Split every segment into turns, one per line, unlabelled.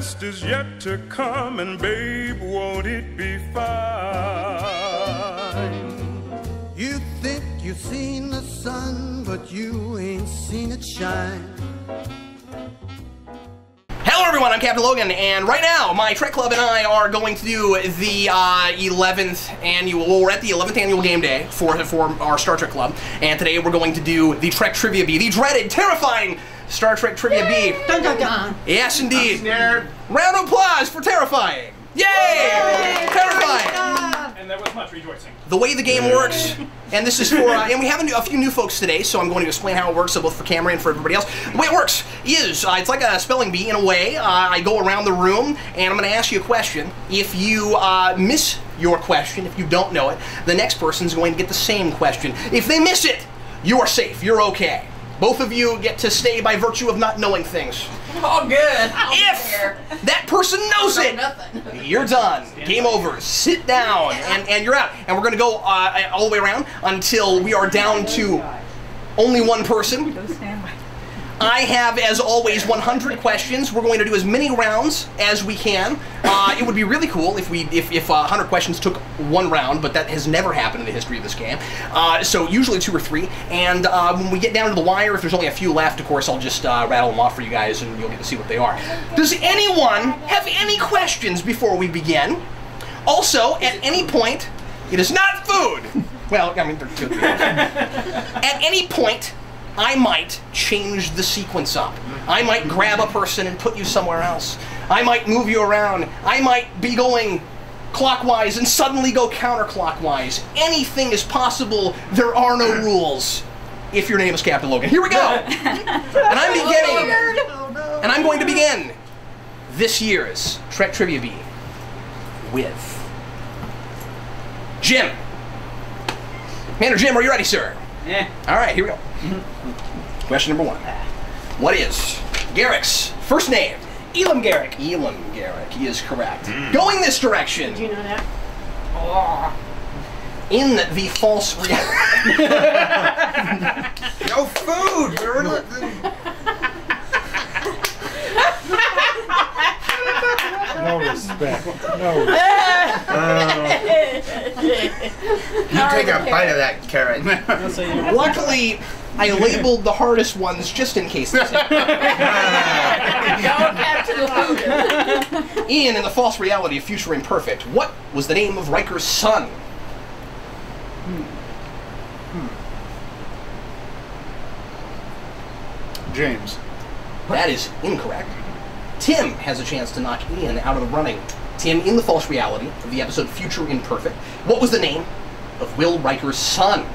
best is yet to come, and babe, won't it be fine?
You think you've seen the sun, but you ain't seen it shine.
Hello everyone, I'm Captain Logan, and right now, my Trek Club and I are going to do the 11th annual, well, we're at the 11th annual game day for our Star Trek Club, and today we're going to do the Trek Trivia Bee, the dreaded, terrifying Star Trek Trivia Bee.
Dun, dun, dun.
Yes, indeed. Round of applause for terrifying. Yay! Terrifying.
And there was much rejoicing.
The way the game works, and this is for, and we have a few new folks today, so I'm going to explain how it works, so both for Cameron and for everybody else. The way it works is, it's like a spelling bee in a way. I go around the room, and I'm going to ask you a question. If you miss your question, if you don't know it, the next person's going to get the same question. If they miss it, you are safe. You're okay. Both of you get to stay by virtue of not knowing things.
Oh, good.
If that person knows it, you're done. Game over. Sit down, and you're out. And we're going to go all the way around until we are down to only one person. I have, as always, 100 questions. We're going to do as many rounds as we can. It would be really cool if 100 questions took one round, but that has never happened in the history of this game. So usually 2 or 3. And when we get down to the wire, if there's only a few left, of course, I'll just rattle them off for you guys, and you'll get to see what they are. Does anyone have any questions before we begin? Also, at any point, it is not food. Well, I mean, they're good. At any point, I might change the sequence up. I might grab a person and put you somewhere else. I might move you around. I might be going clockwise and suddenly go counterclockwise. Anything is possible. There are no rules. If your name is Captain Logan. Here we go. And I'm beginning. And I'm going to begin this year's Trek Trivia Bee with Jim. Commander Jim, are you ready, sir?
Yeah.
All right, here we go. Question number 1. What is Garrick's first name?
Elam Garrick.
Elam Garrick. He is correct. Going this direction.
Did you know that?
Oh. In the false reality.
No food!
No respect. No.
You take a bite of that carrot.
Luckily, I labeled the hardest ones just in case. Ian, in the false reality of Future Imperfect, what was the name of Riker's son?
James.
That is incorrect. Tim has a chance to knock Ian out of the running. Tim, in the false reality of the episode Future Imperfect, what was the name of Will Riker's son?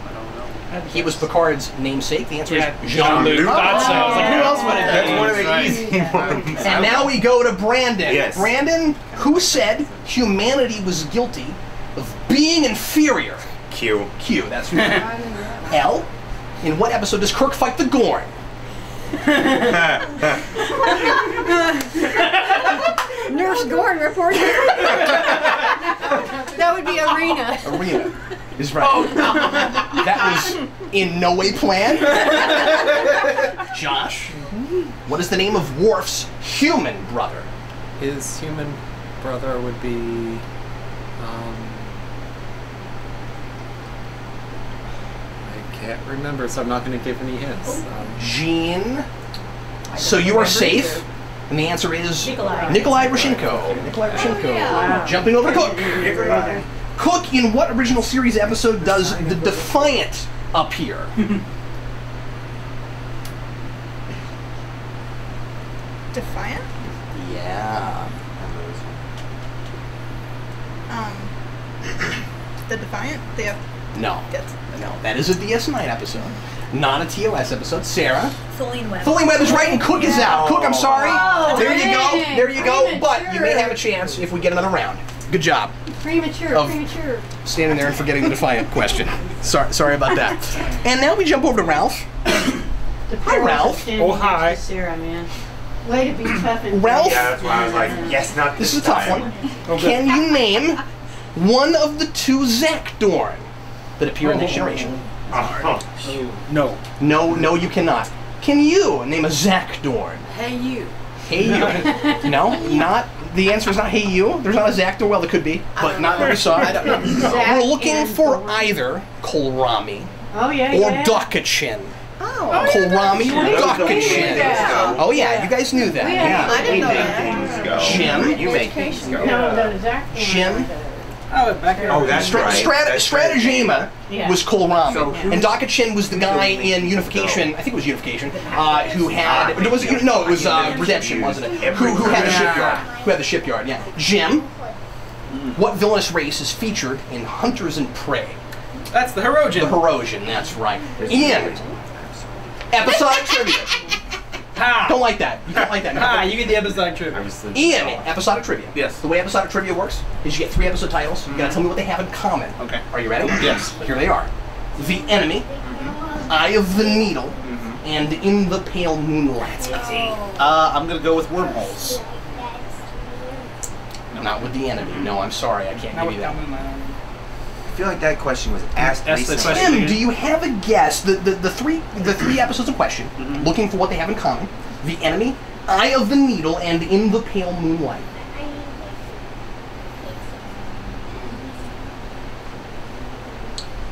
I don't know.
He was Picard's namesake. The answer is
Jean-Luc. Thought so. I was like, who else would it be?
That's one of the easy ones.
And now we go to Brandon.
Yes.
Brandon, who said humanity was guilty of being inferior?
Q.
Q, that's right. L, in what episode does Kirk fight the Gorn?
Nurse Gorn reporting. That would be Arena.
Arena is right. Oh, no. That was in no way planned. Josh, what is the name of Worf's human brother?
His human brother would be, I can't remember, so I'm not going to give any hints.
Gene. So you are safe. And the answer is Nikolai Roshenko. Nikolai Roshenko.
Wow.
Jumping over to Cook. Cook, in what original series episode does the Defiant appear?
Defiant?
Yeah.
The Defiant?
No.
Yes.
No, that is a DS9 episode. Not a TOS episode. Sarah?
Feline Web.
Feline Web is right and Cook is out. Cook, I'm sorry.
Oh,
there you go.
dang.
There you go. But you
Premature.
may have a chance if we get another round. Good job.
Premature.
Of-
Premature.
Standing there and forgetting the Defiant question. Sorry about that. And now we jump over to Ralph. Hi, Ralph.
Oh, hi.
Sarah, man. Way to be tough and
Ralph?
Yeah, that's why I was like, yes, not
This
this
is a tough
time.
one. Can you name one of the 2 Zach Dorn that appear in Next Generation?
No.
No, you cannot. Can you name a Zach Dorn?
Hey, you.
Hey you. No, not. The answer is not hey you. There's not a Zach Dorn. Well, there could be, but not that we saw.
I don't know.
We're looking for either Kohlrami
Oh, yeah,
or
yeah.
Dokachin.
Oh.
Kohlrami or Dokachin.
Yeah.
Oh yeah, you guys knew that.
Yeah.
I didn't know
make
that.
things go.
Jim?
You make things go.
No, the Zach.
Jim?
Oh, back here.
Oh, that's right.
Stratagema
Yeah.
was Kohlrami,
So
and Dokachin was the guy in Unification. I think it was Unification, who had. Was it, no, it was Redemption, wasn't it? Who had the shipyard? Who had the shipyard? Yeah. Jim. What villainous race is featured in Hunters and Prey?
That's the Herosian.
The Herosian. That's right. Ian. Episodic trivia.
Ha!
Don't like that. You don't like that.
Ha! You get the episodic trivia.
Ian, episodic trivia.
Yes.
The way episodic trivia works is you get 3 episode titles. You gotta tell me what they have in common.
Okay.
Are you ready?
Yes.
Here they are. The Enemy, Eye of the Needle, and In the Pale Moonlight.
I'm gonna go with wormholes.
Not with The Enemy. No, I'm sorry. I can't give you that.
I feel like that question was asked
Ask the
recently.
question.
Tim, do you have a guess? The three episodes in question, looking for what they have in common. The Enemy, Eye of the Needle, and In the Pale Moonlight.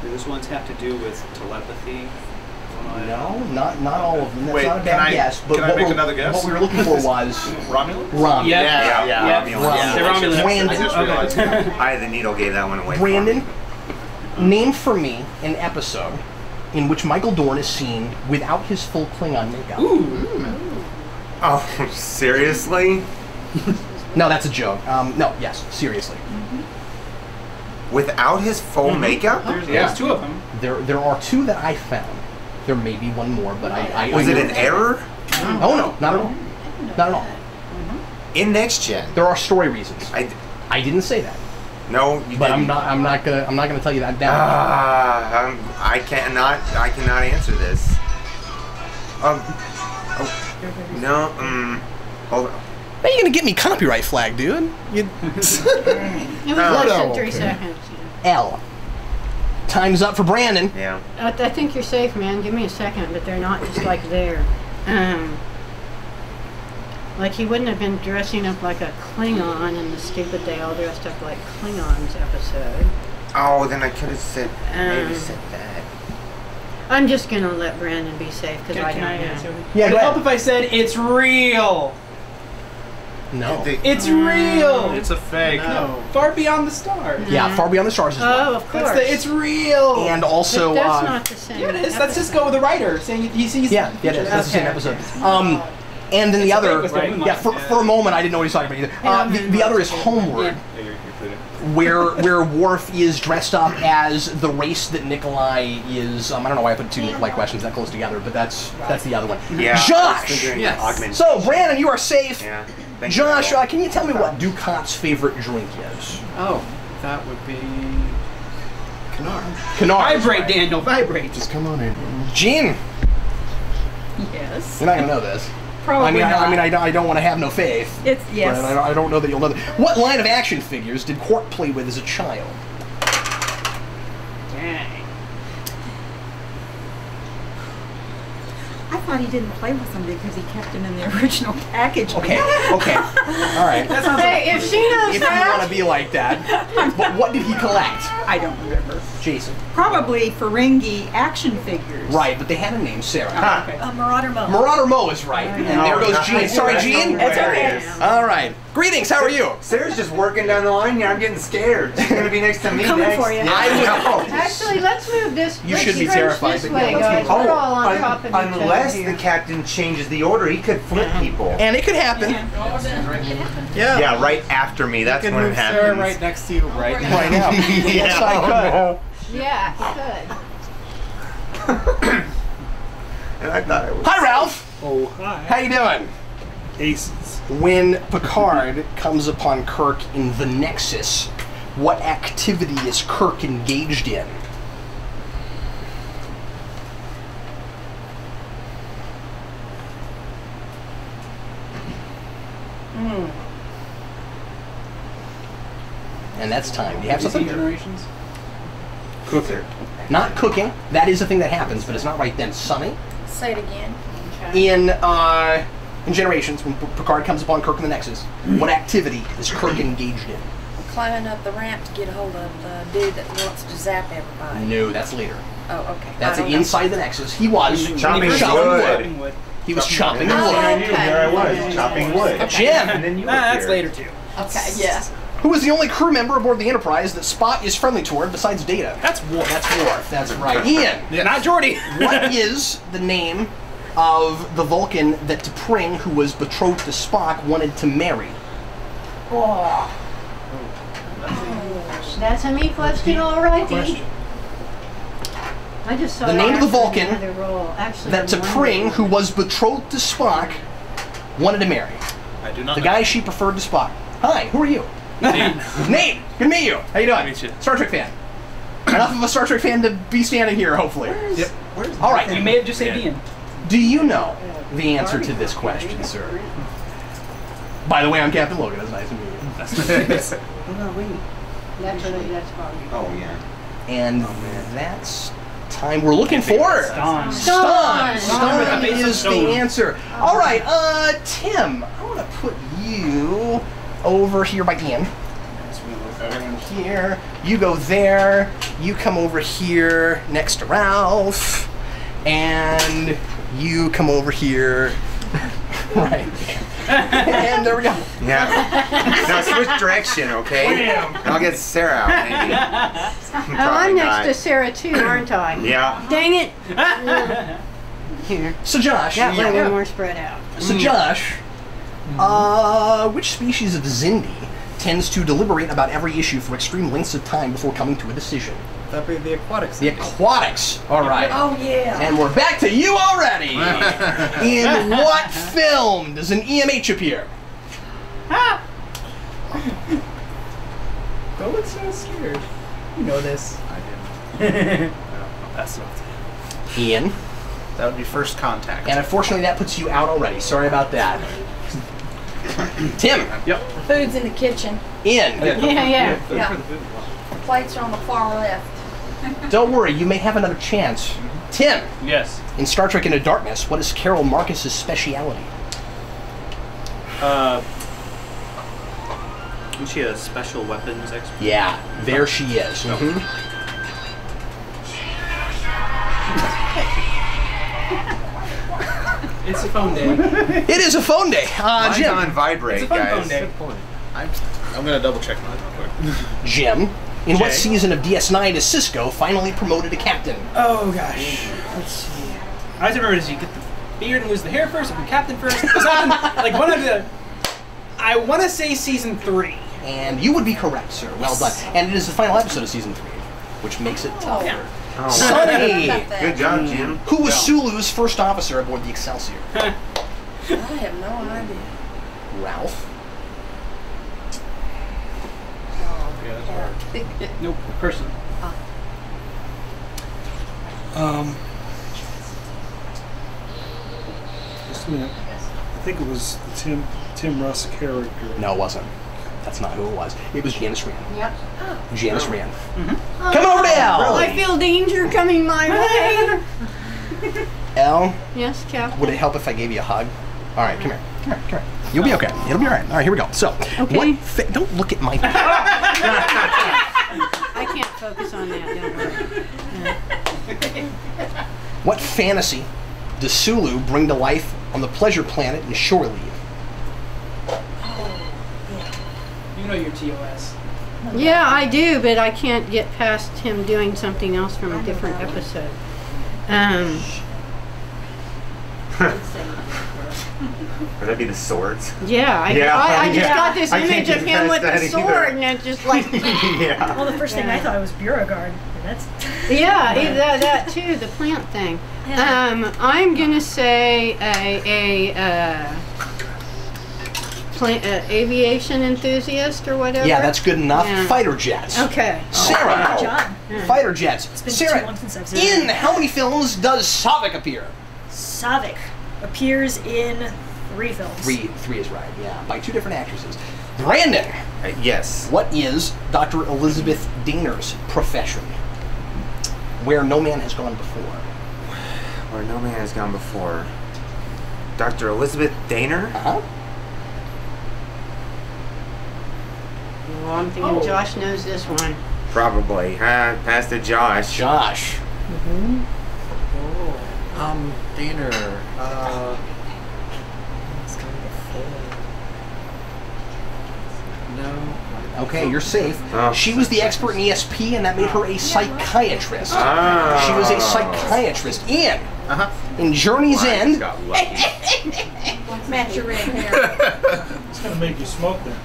Do those ones have to do with telepathy?
No, not all of them. That's
Wait,
not a
can
bad
I-
guess. But
can I
what
make
we're-
another guess?
What we were looking for was
Romulus?
Rom.
Yeah.
Yeah.
Romulus.
They're Romulus.
Brandon.
I just realized Eye of the Needle gave that one away. for
Brandon,
me.
name for me an episode in which Michael Dorn is seen without his full Klingon makeup.
Oh, seriously?
No, that's a joke. No, yes, seriously.
Without his full makeup?
There's 2 of them.
There are 2 that I found. There may be one more, but I
Was it an error?
Oh no, not at all. Not at all.
In Next Gen?
There are story reasons.
I
I didn't say that,
no, you
but
didn't.
I'm not gonna tell you that down.
I cannot answer this. No, hold on.
Are you gonna get me copyright flag, dude? You,
It was less than 3 seconds.
L. Time's up for Brandon.
Yeah.
I think you're safe, man. Give me a second, but they're not just like there. Like he wouldn't have been dressing up like a Klingon in the stupid They All Dressed Up Like Klingons episode.
Oh, then I could have said maybe said that.
I'm just gonna let Brandon be safe because I don't know.
Yeah,
Would
go
it help
ahead.
if I said it's real?
No.
It's real.
It's a fake.
No. Far beyond the stars.
Yeah, Far Beyond the Stars is
Oh,
one.
of course.
That's the, it's real.
And also,
But that's not the same.
yeah, it is. That's just go with the writer saying he sees.
yeah, it is. That's the same
Okay.
episode. And then the
It's a
other,
fake with the moonlight.
yeah, for a moment I didn't know what he was talking about either. The other is Homeward, where Worf is dressed up as the race that Nikolai is. I don't know why I put 2 Nikolai questions that close together, but that's the other one.
Yeah.
Josh.
Yes.
So Brandon, you are safe.
Yeah. Thank you.
Josh, can you tell me what Ducat's favorite drink is?
Oh, that would be Canard.
Canard.
Vibrate, Daniel. Vibrate.
Just come on in.
Gene,
Yes.
you're not gonna know this.
Probably not.
I don't want to have no faith.
It's yes.
But I don't know that you'll know that. What line of action figures did Quark play with as a child?
Dang. I thought he didn't play with them because he kept them in the original package.
Okay, okay, all right.
Hey, if she knows
If you want
that,
to be like that, but what did he collect?
I don't remember.
Jason.
Probably Ferengi action figures.
Right, but they had a name, Sarah.
Oh, okay.
Marauder Mo.
Marauder Mo is right, and there goes Gene. Sorry, Gene.
It's okay.
All right. Greetings. How are you?
Sarah's just working down the line here. I'm getting scared. She's gonna be next to me
Coming
next.
for you.
actually, let's move this.
You
let's
should be
stretch
terrified,
this
but
way,
yeah, let's
guys. We're all on top of each other
Unless
here.
the captain changes the order, he could flip people.
And it could happen.
Yeah.
Yeah, right after me. That's
You can
when it
move Sarah
happens.
right next to you right now.
Right now. Yes, I
Yeah, he could.
And I thought I was.
Hi, Ralph.
Oh, hi.
How you doing?
Aces.
When Picard comes upon Kirk in the Nexus, what activity is Kirk engaged in? And that's time. Do you have something?
Generations?
Cooker.
Not cooking. That is a thing that happens, but it's not right then. Sunny?
Say it again.
In Generations, when Picard comes upon Kirk in the Nexus, what activity is Kirk engaged in?
Climbing up the ramp to get a hold of the dude that wants to zap everybody.
No, that's later.
Oh, okay.
That's inside the Nexus. He was
chopping wood.
He was chopping wood.
Okay.
There I was, chopping wood.
Jim!
And then you
That's later too.
Okay, yeah.
Who is the only crew member aboard the Enterprise that Spock is friendly toward besides Data?
That's Worf.
That's Worf. That's right. Ian!
Not Geordi.
What is the name of the Vulcan that T'Pring, who was betrothed to Spock, wanted to marry?
Oh. That's a me question already. I just saw
The name of the
Ashley in
Vulcan
another role. Actually,
that
I'm
T'Pring,
wondering.
who was betrothed to Spock, wanted to marry.
I do not
The
know.
guy she preferred to Spock. Hi, who are you?
Nate.
Nate! Good to meet you. How you doing?
Meet you.
Star Trek fan. Enough of a Star Trek fan to be standing here, hopefully.
Yep.
All right.
You may have just said Ian.
Do you know the answer to this question, sir? By the way, I'm Captain Logan. It's nice to meet you.
That's probably.
Oh, yeah.
And that's time we're looking for.
Dawn.
Stun. Stun
Stun.
is the answer. All right, Tim, I want to put you over here by Ian. And here, you go there. You come over here next to Ralph, and you come over here right there. And there we go.
Yeah. Now switch direction, okay? I'll get Sarah out, maybe.
I'm next to Sarah too, aren't I?
Yeah.
Dang it! Here.
So Josh.
That way we're more spread out.
So Josh, which species of Xindi tends to deliberate about every issue for extreme lengths of time before coming to a decision?
That'd be the aquatics.
The aquatics. All right.
Oh, yeah.
And we're back to you already. In what film does an EMH appear?
Don't look so scared. You know this.
I didn't. That's not.
Ian.
That would be First Contact.
And unfortunately, that puts you out already. Sorry about that. Tim.
Yep.
Food's in the kitchen.
Ian.
Yeah.
Yeah. Plates are on the far left.
Don't worry, you may have another chance. Tim.
Yes.
In Star Trek Into Darkness, what is Carol Marcus's speciality?
Isn't she a special weapons expert?
Yeah, there she is. Mm-hmm.
It's a phone day.
It is a phone day.
Mine's
Jim.
on vibrate,
It's a fun
guys.
phone day.
Good point.
I'm gonna double check mine real quick.
Jim. In what
Jay.
season of DS9 is Cisco finally promoted to captain?
Oh gosh. Let's see. I just remember, does you get the beard and lose the hair first, or be captain first? Something like one of the. I want to say season 3.
And you would be correct, sir. Well done. And it is the final episode of season 3, which makes it tougher.
Yeah.
Oh,
Sonny!
good job, Jim.
Who was Sulu's first officer aboard the Excelsior?
I have no idea.
Ralph.
Nope. Person.
Just a minute. I think it was the Tim Russ character.
No, it wasn't. That's not who it was. It was Janice Rand.
Yep.
Janice Rand. Come over to Elle.
I feel danger coming my way.
Elle,
Yes, Cap.
would it help if I gave you a hug? All right, come here. Come here. Come here. You'll be okay. It'll be all right. All right, here we go. So,
Okay.
don't look at my...
I can't focus on that, don't worry.
What fantasy does Sulu bring to life on the pleasure planet in Shore Leave?
You know your TOS.
Yeah, I do, but I can't get past him doing something else from a different episode.
Would that be the swords?
Yeah, I just got this
I can't
image of
get
him with
past
the
that
sword,
either.
and it's just like...
Yeah.
Well, the first thing I thought was Beauregard. That's
Yeah, that too, the plant thing. I'm gonna say aviation enthusiast or whatever.
Yeah, that's good enough.
Yeah.
Fighter jets.
Okay.
Sarah.
good job.
Fighter jets.
been
Sarah,
too long since I've seen it.
in how many films does Savik appear?
Savik appears in 3 films.
Three is right, yeah, by 2 different actresses. Brandon.
Yes.
What is Dr. Elizabeth Daner's profession? Where no man has gone before.
Where no man has gone before. Dr. Elizabeth Daner?
Uh-huh.
Well, I'm thinking Josh knows this one.
Probably. Pass to Josh.
Josh.
Daner. It's kind of a full. No.
Okay, you're safe.
Oh.
She was the expert in ESP, and that made her a psychiatrist.
Oh.
She was a psychiatrist. Ian, in Journey's End.
Match your red hair.
It's gonna make you smoke then.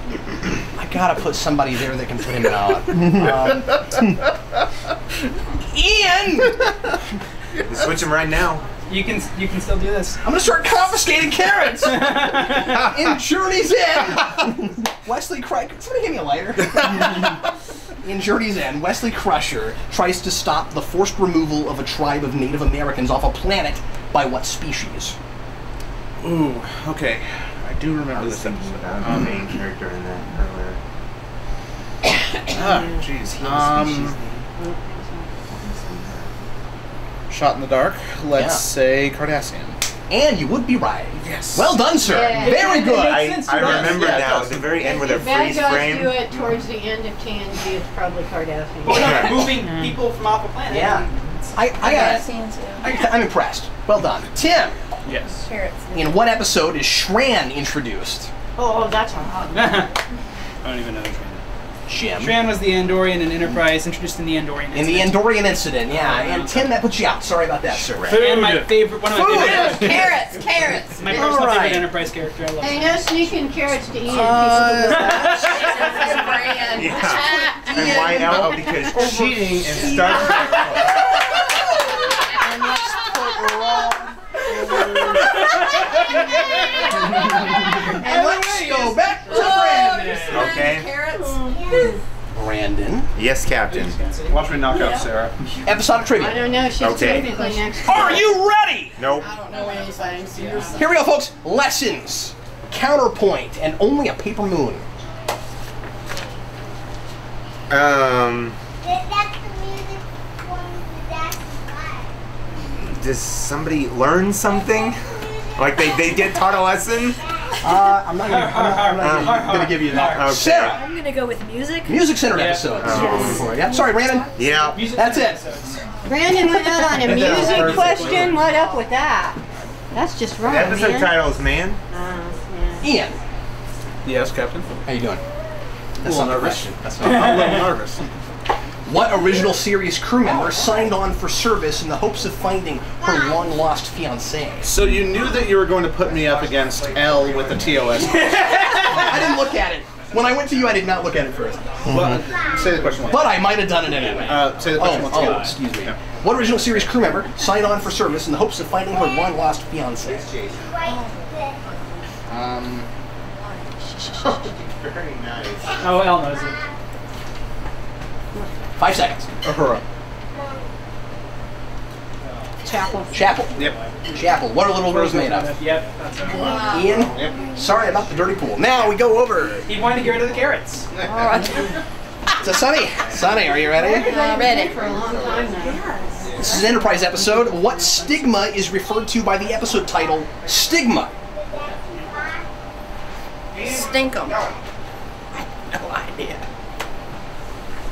I gotta put somebody there that can put him out. Ian!
Switch him right now.
You can still do this.
I'm gonna start confiscating carrots! In Journey's End, Wesley Crusher. Somebody give me a lighter. In Journey's End, Wesley Crusher tries to stop the forced removal of a tribe of Native Americans off a planet by what species?
Ooh, okay. I do remember this episode.
The main character in that earlier.
Jeez. Shot in the dark. Let's say Cardassian.
And you would be right.
Yes.
Well done, sir.
Yeah.
Very good.
I remember now, at the very end with a
If bad
freeze
guys
frame.
do it towards the end of TNG, it's probably Cardassian.
We're not moving people from off a planet.
Yeah. I got it. I'm impressed. Well done. Tim,
Yes.
Carrots.
in what episode is Shran introduced?
Oh, that's hard.
I don't even know the train.
Jim.
Shran was the Andorian in Enterprise, introduced in the Andorian
In the
incident.
Andorian incident, yeah. And Tim, that puts you out. Sorry about that, sir.
And my favorite, one of my favorite.
Carrots.
My personal
All right.
favorite Enterprise character. I love
Hey,
him.
no sneaking carrots to Ian.
Yeah. And why now? Because cheating in Star Trek.
And let's put Raw. And let's go back to Brandon.
Okay.
Carrots.
Brandon.
Yes, Captain.
Watch me knock out Sarah.
Episodic
I
trivia.
don't know. She's
Okay.
technically next.
Are you ready?
Nope.
I don't know anything. Seriously.
Here we go, folks. Lessons. Counterpoint. And only a paper moon.
Does somebody learn something? Like they get taught a lesson?
I'm not gonna give you that.
Okay.
Sarah.
I'm gonna go with music.
Music centered episodes. Yeah. Sorry, Brandon.
Yeah.
That's it.
Brandon went out on a music question. What up with that? That's just wrong,
The episode
man.
title is Man.
Yeah.
Ian.
Yes, Captain.
How you doing? That's
little
not the
nervous.
question. That's
I'm
not
a little nervous.
What original series crew member signed on for service in the hopes of finding her long-lost fiancé?
So you knew that you were going to put me up against L with the TOS.
I didn't look at it. When I went to you, I did not look at it first.
Well, say the question once.
But I might have done it anyway.
Say the question once again.
Excuse me.
Yeah.
What original series crew member signed on for service in the hopes of finding her long-lost fiancé?
Very nice.
Oh, Elle knows it.
5 seconds.
Uhura.
Chapel.
Chapel.
Yep.
Chapel. What are little girls made of?
Yep, that's right.
Ian?
Yep.
Sorry about the dirty pool. Now we go over
He wanted to get rid of the carrots.
to Sunny. Sunny, are you ready?
Ready.
For a long time now.
This is an Enterprise episode. What stigma is referred to by the episode title Stigma?
Stink 'em.
No idea.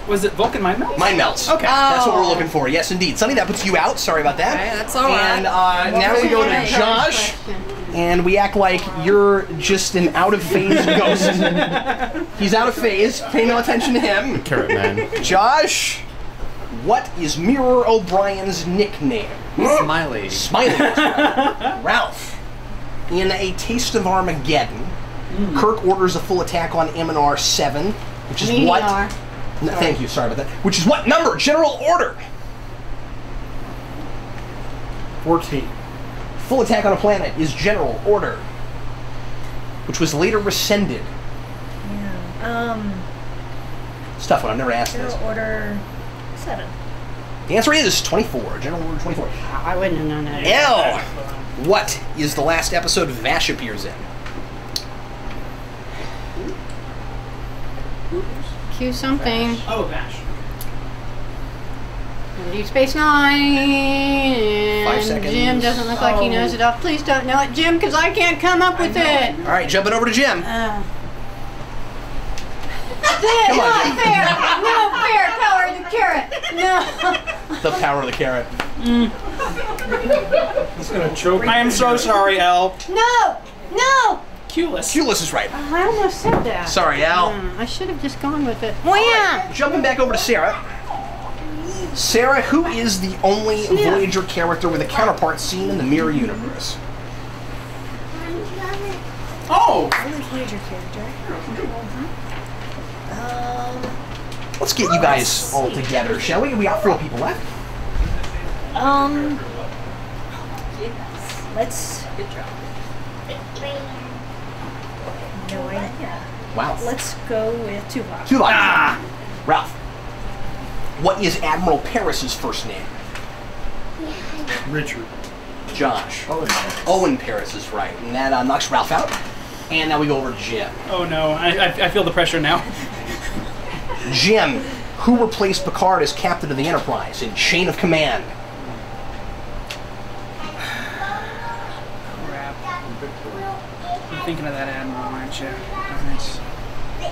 Was it Vulcan Mind Melt?
Mind melts.
Okay.
That's what we're looking for. Yes, indeed. Sunny, that puts you out. Sorry about that.
Okay, that's all right.
And now we go to Josh, and we act like you're just an out-of-phase ghost. He's out of phase. Pay no attention to him.
Carrot man.
Josh, what is Mirror O'Brien's nickname?
Smiley.
Smiley. Ralph. In A Taste of Armageddon, Kirk orders a full attack on Eminar 7, which is what? No, thank you, sorry about that. Which is what number? General order.
14.
Full attack on a planet is general order, which was later rescinded.
Yeah.
It's a tough one. I've never asked this.
General Order 7.
The answer is 24. General order 24.
I wouldn't have known that.
L. What is the last episode Vash appears in?
Q something.
Oh, Vash.
Deep Space Nine.
5 seconds.
Jim doesn't look like he knows it all. Please don't know it, Jim, because I can't come up with it.
All right, jumping over to Jim.
Come
on, Jim.
Fair. No fair. Power of the carrot. No.
The power of the carrot.
He's gonna choke.
I am so sorry, Al.
No. No.
Culus.
Culus is right.
I almost said that.
Sorry, Al.
I should have just gone with it. Oh, yeah.
Jumping back over to Sarah. Sarah, who is the only Voyager character with a counterpart seen in the Mirror Universe?
Oh!
Only Voyager character.
Let's get you guys all together, shall we? We got 4 people left.
Let's. Good job. No idea.
Wow.
Let's go with Tuvok.
Tuvok. Ah! Ralph. What is Admiral Paris's first name?
Richard.
Josh. Owen Paris is right. And that knocks Ralph out. And now we go over to Jim.
Oh no, I feel the pressure now.
Jim, who replaced Picard as captain of the Enterprise in Chain of Command?
Crap. I'm thinking of that admiral, aren't you? Darn it. I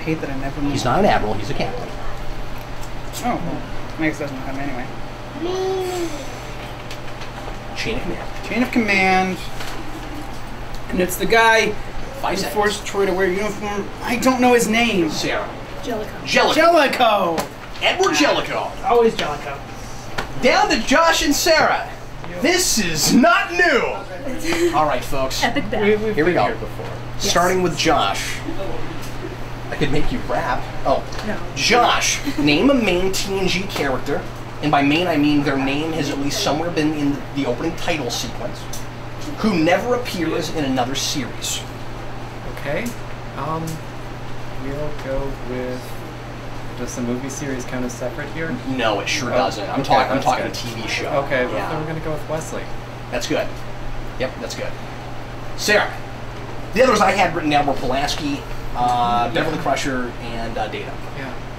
hate that I never moved.
He's not an admiral, he's a captain.
Oh, well, I guess it doesn't matter anyway.
Chain of Command.
Chain of Command. And it's the guy
5
who
seconds.
forced Troy to wear a uniform. I don't know his name.
Sarah.
Jellicoe.
Jellicoe.
Edward Jellicoe.
Always Jellicoe.
Down to Josh and Sarah. This is not new. All right, folks.
Epic battle.
Here we go.
before.
Starting with Josh. I could make you rap. Oh.
No.
Josh, name a main TNG character, and by main I mean their name has at least somewhere been in the opening title sequence, who never appears in another series.
Okay. We'll go with. Does the movie series count as separate here?
No, it sure doesn't. I'm
okay,
talking
that's
a
good.
TV show.
Okay, well
Yeah.
then we're gonna go with Wesley.
That's good. Yep, that's good. Sarah. The others I had written down were Pulaski, Beverly Crusher, and Data.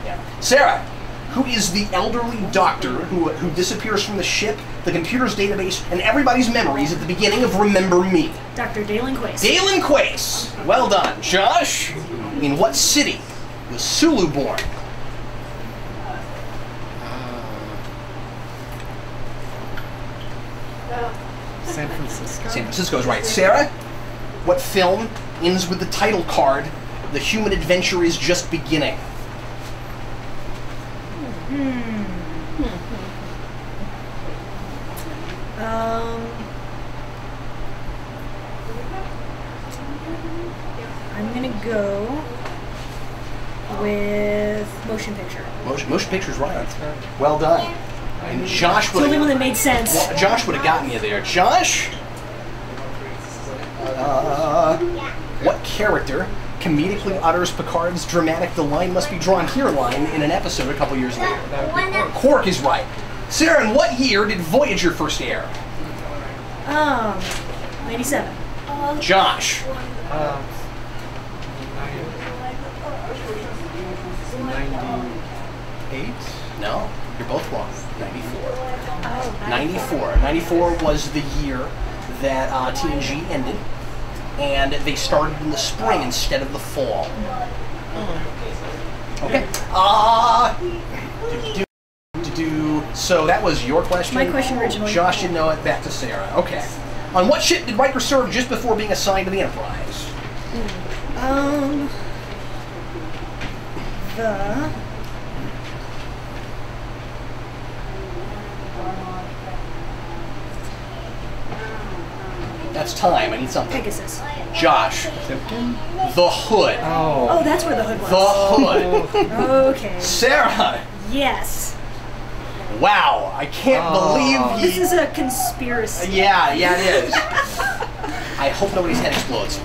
Yeah.
Sarah, who is the elderly doctor who disappears from the ship, the computer's database, and everybody's memories at the beginning of Remember Me?
Dr. Dalen Quace.
Dalen Quace. Well done. Josh, in what city was Sulu born?
San Francisco.
San Francisco's right. Sarah, what film ends with the title card, The Human Adventure is Just Beginning?
I'm gonna go with motion picture.
Motion picture's right. That's right. Well done. And Josh
It's the only one
would
that made sense.
well, Josh would have gotten you there. Josh, what character comedically utters Picard's dramatic "the line must be drawn here" line in an episode a couple years later? Quark is right. Sarah, in what year did Voyager first air?
97.
Josh.
98?
No, you're both wrong. 94. 94. 94 was the year that TNG ended, and they started in the spring instead of the fall. Okay. So that was your question?
My question originally.
Josh didn't know it. Back to Sarah. Okay. On what ship did Riker serve just before being assigned to the Enterprise? That's time. I need something.
Pegasus.
Josh. The Hood.
Oh, that's where the hood was.
The Hood.
Okay.
Sarah.
Yes.
Wow, I can't believe
This is a conspiracy.
Yeah, it is. I hope nobody's head explodes.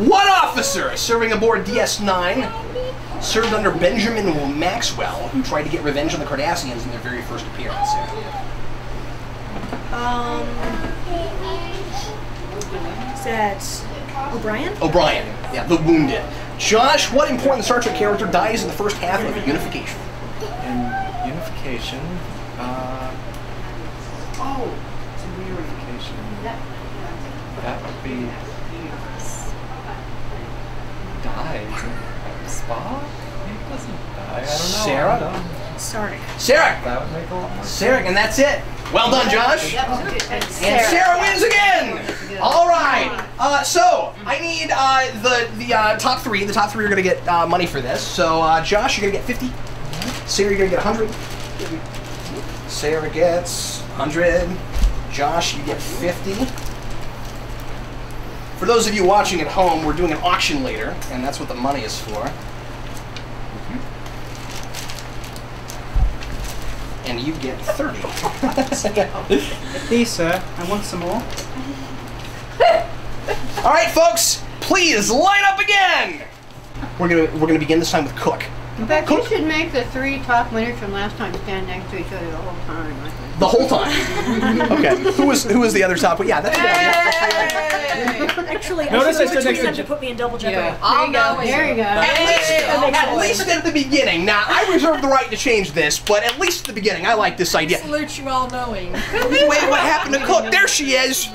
What officer serving aboard DS9 served under Benjamin Maxwell, who tried to get revenge on the Cardassians in their very first appearance?
Is that O'Brien?
O'Brien. Yeah, the Wounded. Josh, what important Star Trek character dies in the first half of Unification?
In Verification. Verification. That would be died. Spock? He doesn't die. I don't know.
Sarah?
Sorry.
Sarah!
That would make a lot more sense.
Sarah, and that's it. Well done, Josh. And Sarah wins again. All right. So I need the top three. The top three are gonna get money for this. So Josh, you're gonna get 50. Sarah, you're gonna get 100. Sarah gets 100. Josh, you get 50. For those of you watching at home, we're doing an auction later, and that's what the money is for. And you get 30.
Lisa, I want some more.
All right, folks, please line up again. We're gonna begin this time with Cook.
In fact, you should make the 3 top winners from last time stand next to each other the whole time. I think.
The whole time. Okay. Who was the other top? Yeah, that's good.
Actually,
Notice I
I
stood next
should
to
to put me in double jeopardy.
Yeah. There you go.
At least at the beginning. Now, I reserve the right to change this, but at least at the beginning, I like this idea.
Salute you all knowing.
Wait, what happened to Cook? There she is.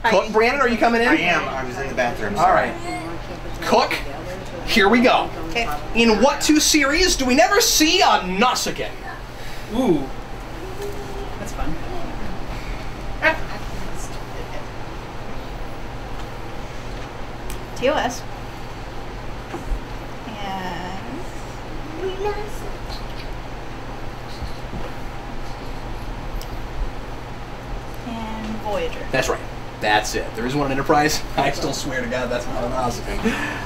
Cook, Brandon, are you coming in?
I am. I was in the bathroom.
All right. Cook, here we go.
Okay.
In what 2 series do we never see a Nausicaan?
Ooh. That's fun.
TOS. And Voyager.
That's right. That's it. There is one on Enterprise. I still swear to God that's not a Nausicaan.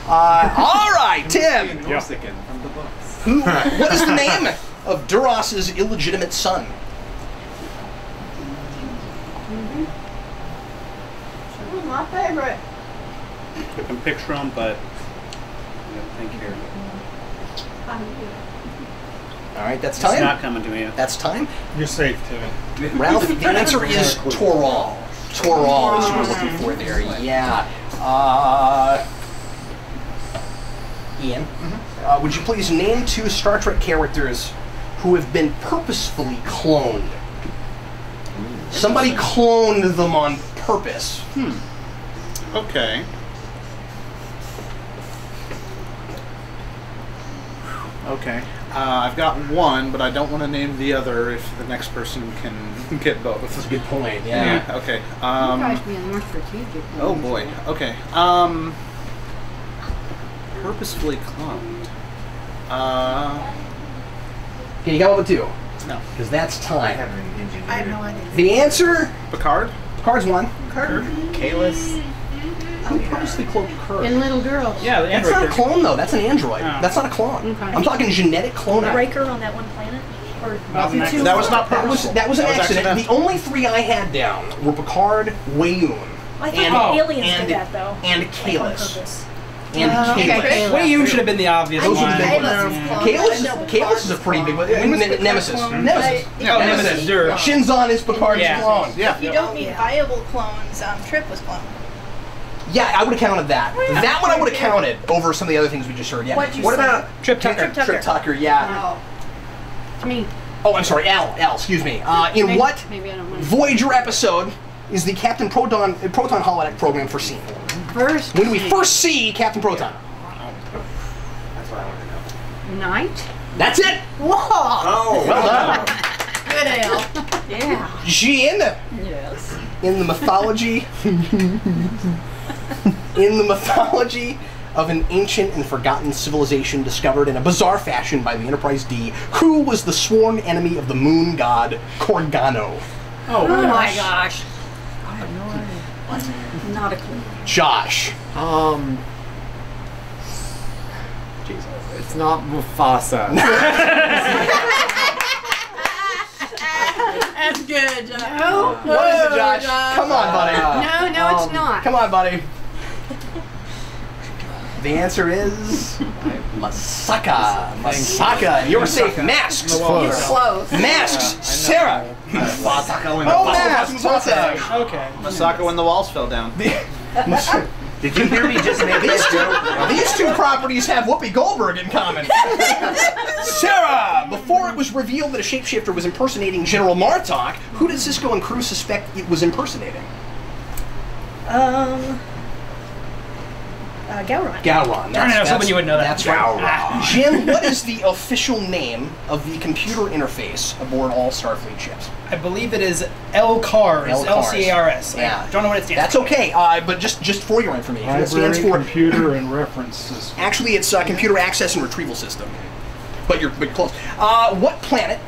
All right, Tim.
Nausicaan from the books.
What is the name of Duras's illegitimate son?
My favorite.
I can picture him, but thank you.
All right, that's
It's
time.
not coming to me.
That's time.
You're safe, Timmy.
Ralph, the answer is Toral. Toral is what we're looking for there. Yeah. Ian, would you please name 2 Star Trek characters who have been purposefully cloned? Somebody cloned them on purpose.
Okay. Okay. I've got one, but I don't want to name the other if the next person can get both.
That's a good point, yeah.
Okay.
You guys being more strategic.
Oh boy. Okay. Purposefully cloned.
Can you come up with 2?
No.
Because that's time.
I have no idea.
The answer?
Picard?
Picard's one.
Kalis?
Who purposely cloned Kirk?
And little girls.
Yeah, the
That's
android.
not a clone, though. That's an android.
Oh.
That's not a clone.
Okay.
I'm talking genetic cloning.
Riker on that one planet? Or
That was not
That was
purposeful.
an accident.
accidental.
The only 3 I had down were Picard, Wayun,
I thought the aliens
and-
did that, though.
and
Like, on
Kalis.
purpose.
And Kalis.
Wayun should have been the obvious
Those
one.
would have been
Kalis.
Kalis is a pretty big one. Nemesis. Nemesis.
Oh, Nemesis. Sure.
Shinzon is Picard's
Yeah.
clone.
Yeah.
If you don't need viable clones, Trip was cloned.
Yeah, I would have counted that. That one I would have counted over some of the other things we just heard. Yeah.
What'd you
What
say?
about
Trip Tucker.
Trip Tucker? Yeah.
Oh.
To me.
Oh, I'm sorry. L. Excuse me. In what
Maybe I don't want to.
Voyager episode is the Captain Proton holodeck program first seen?
First.
When we first see Captain Proton.
That's what I want to know.
Night.
That's it.
Whoa!
Oh,
Well done.
Good ale.
Yeah.
Jean.
Yes.
In the mythology of an ancient and forgotten civilization discovered in a bizarre fashion by the Enterprise D, who was the sworn enemy of the moon god Corgano?
Oh,
my gosh. I have no idea. Not a clue.
Josh.
It's not Mufasa.
That's good, Josh.
No.
What is it, Josh? Come on, buddy.
No, it's not.
Come on, buddy. The answer is Masaka. Masaka. You're safe. Masks.
Close.
Masks. Sarah.
Masako and
Oh, masks. Masaka.
Okay.
Masako when the walls fell down.
The
Did you hear me just make this joke?
These two properties have Whoopi Goldberg in common. Sarah, before it was revealed that a shapeshifter was impersonating General Martok, who did Cisco and crew suspect it was impersonating?
Gowron.
Gowron.
Darn it, I was hoping you would know that.
That's right. Jim, what is the official name of the computer interface aboard all Starfleet ships?
I believe it is LCARS. LCARS.
Yeah.
I don't know what it stands
for. That's okay, but just for your information, it stands for
Computer and Reference System.
Actually, it's Computer Access and Retrieval System. But you're close. What planet?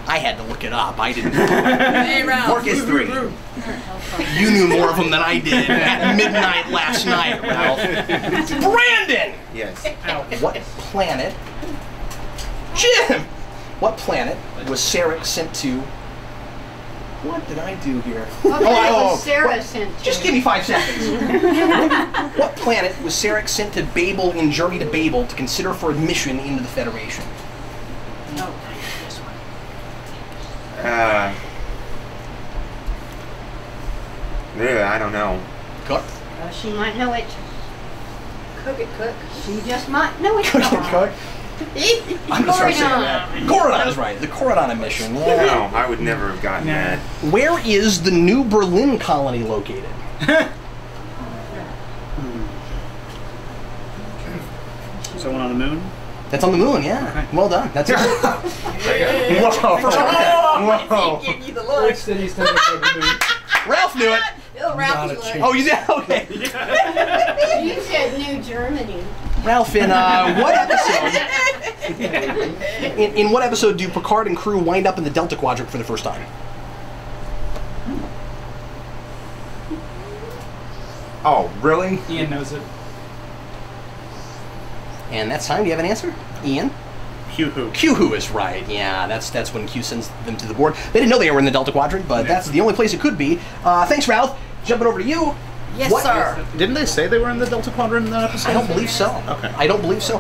I had to look it up. I didn't.
Hey, Ralph.
Marcus 3.
You knew more of them than I did at midnight last night, Ralph. Brandon!
Yes.
What planet? Jim! What planet was Sarek sent to? What did I do here?
What planet was Sarah sent to?
Just give me 5 seconds. What planet was Sarek sent to Babel in Journey to Babel to consider for admission into the Federation?
No.
I don't know.
Cook?
She might know it.
Cook it, cook.
She just might know it.
Cook. I'm gonna start saying that. Corridon is right. The Corridon mission. Yeah.
No, I would never have gotten that.
Where is the New Berlin colony located?
Someone on the moon?
That's on the moon, yeah. Okay. Well done. That's it. Whoa.
Give you the look.
Ralph knew it.
Ralph knew it.
Oh, you did? Okay.
You said New Germany.
Ralph, in what episode? In what episode do Picard and crew wind up in the Delta Quadrant for the first time?
Oh, really?
Ian knows it.
And that's time. Do you have an answer, Ian? Q-Who is right. Yeah, that's when Q sends them to the board. They didn't know they were in the Delta Quadrant, but that's the only place it could be. Thanks, Ralph. Jumping over to you.
Yes, sir.
Didn't they say they were in the Delta Quadrant in that episode?
I don't believe so.
Okay.
I don't believe so.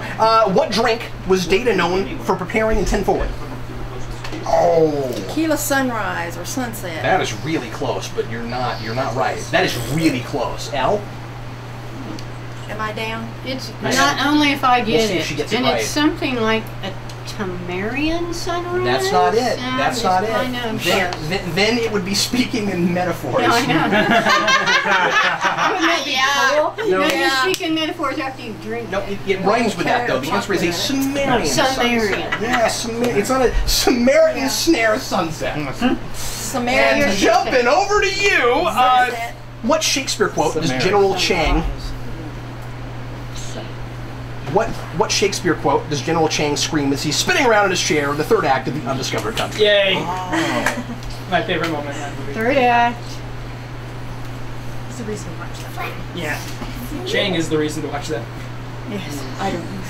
What drink was Data known for preparing in 10 Forward? Oh.
Tequila sunrise or sunset.
That is really close, but you're not right. That is really close. Al?
Am I down?
It's not only if I get
see if she
it,
gets it
and
right.
it's something like a Tamarian sunrise.
That's not it. That's not it.
I know. I'm close.
Then it would be speaking in metaphors.
No, I know. Wouldn't that be cool?
No.
You speak in metaphors after you drink.
No, it rhymes with that, though. The answer is a Sumerian.
Sumerian.
Yeah, it's on a Sumerian snare sunset.
Sumerian.
And jumping over to you, what Shakespeare quote does General Chang... What Shakespeare quote does General Chang scream as he's spinning around in his chair in the third act of The Undiscovered Country?
Yay! Oh. My favorite moment in that movie.
Third act.
That's the reason to watch that.
Yeah. Chang is the reason to watch that.
Yes. I don't know.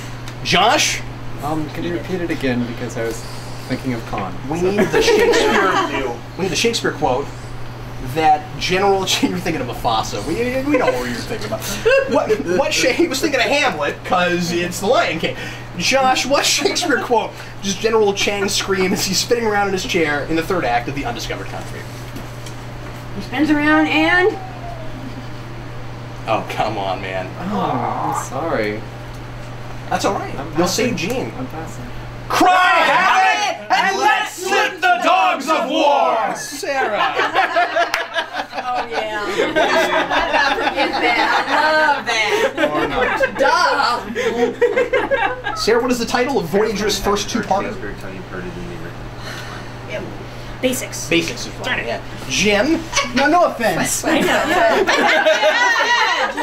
Josh?
Can you repeat it again because I was thinking of Khan.
We need the Shakespeare quote that General Chang, you're thinking of Mufasa. We know what you're thinking about. He was thinking of Hamlet because it's the Lion King. Josh, what Shakespeare quote does General Chang scream as he's spinning around in his chair in the third act of The Undiscovered Country?
He spins around and...
Oh, come on, man.
Oh, I'm sorry.
That's all right. You'll save Gene.
I'm passing.
Cry havoc and let's slip the dogs of war! Sarah.
Oh, yeah. I forget that. I love that. Duh.
Sarah, what is the title of Voyager's first two-parter?
Basics.
Basics is right, yeah. Jim? No offense.
I know.